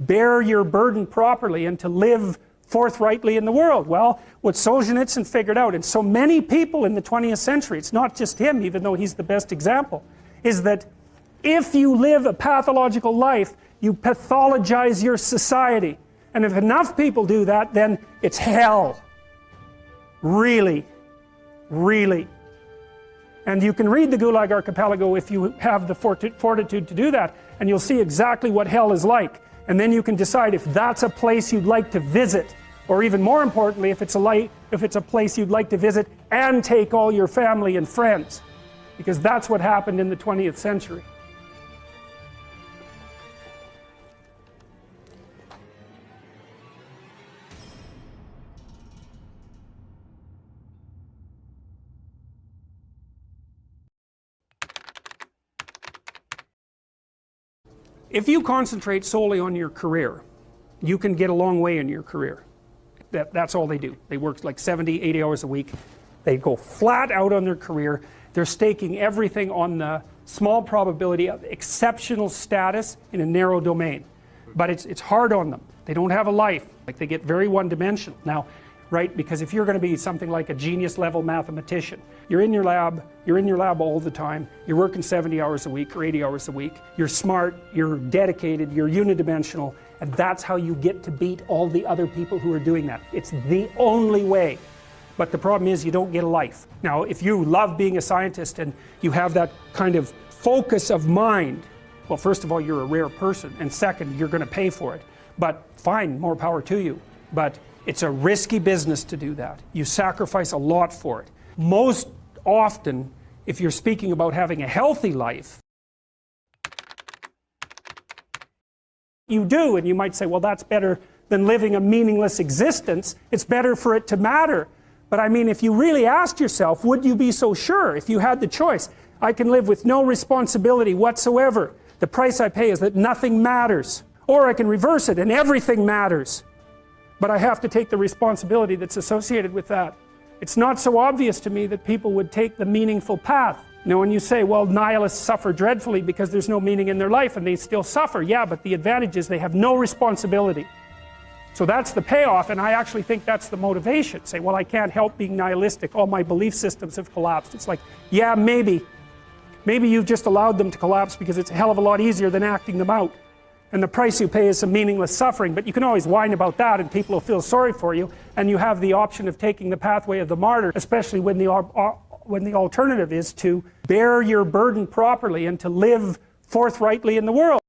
bear your burden properly and to live forthrightly in the world. Well, what Solzhenitsyn figured out, and so many people in the 20th century, it's not just him, even though he's the best example, is that if you live a pathological life, you pathologize your society. And if enough people do that, then it's hell. Really. Really. And you can read the Gulag Archipelago if you have the fortitude to do that, and you'll see exactly what hell is like. And then you can decide if that's a place you'd like to visit, or even more importantly, if it's a place you'd like to visit and take all your family and friends. Because that's what happened in the 20th century. If you concentrate solely on your career, you can get a long way in your career. That's all they do. They work like 70, 80 hours a week. They go flat out on their career. They're staking everything on the small probability of exceptional status in a narrow domain. But it's hard on them. They don't have a life. Like, they get very one-dimensional. Now, right, because if you're going to be something like a genius level mathematician, you're in your lab all the time, you're working 70 hours a week or 80 hours a week, you're smart, you're dedicated, you're unidimensional, and that's how you get to beat all the other people who are doing that. It's the only way. But the problem is you don't get a life. Now, if you love being a scientist and you have that kind of focus of mind, well, first of all, you're a rare person, and second, you're going to pay for it. But fine, more power to you. But it's a risky business to do that. You sacrifice a lot for it. Most often, if you're speaking about having a healthy life, you do, and you might say, well, that's better than living a meaningless existence. It's better for it to matter. But I mean, if you really asked yourself, would you be so sure if you had the choice? I can live with no responsibility whatsoever. The price I pay is that nothing matters. Or I can reverse it and everything matters. But I have to take the responsibility that's associated with that. It's not so obvious to me that people would take the meaningful path. You know, when you say, well, nihilists suffer dreadfully because there's no meaning in their life, and they still suffer. Yeah, but the advantage is they have no responsibility. So that's the payoff, and I actually think that's the motivation. Say, well, I can't help being nihilistic. All my belief systems have collapsed. It's like, yeah, maybe. Maybe you've just allowed them to collapse because it's a hell of a lot easier than acting them out. And the price you pay is some meaningless suffering, but you can always whine about that and people will feel sorry for you, and you have the option of taking the pathway of the martyr, especially when the alternative is to bear your burden properly and to live forthrightly in the world.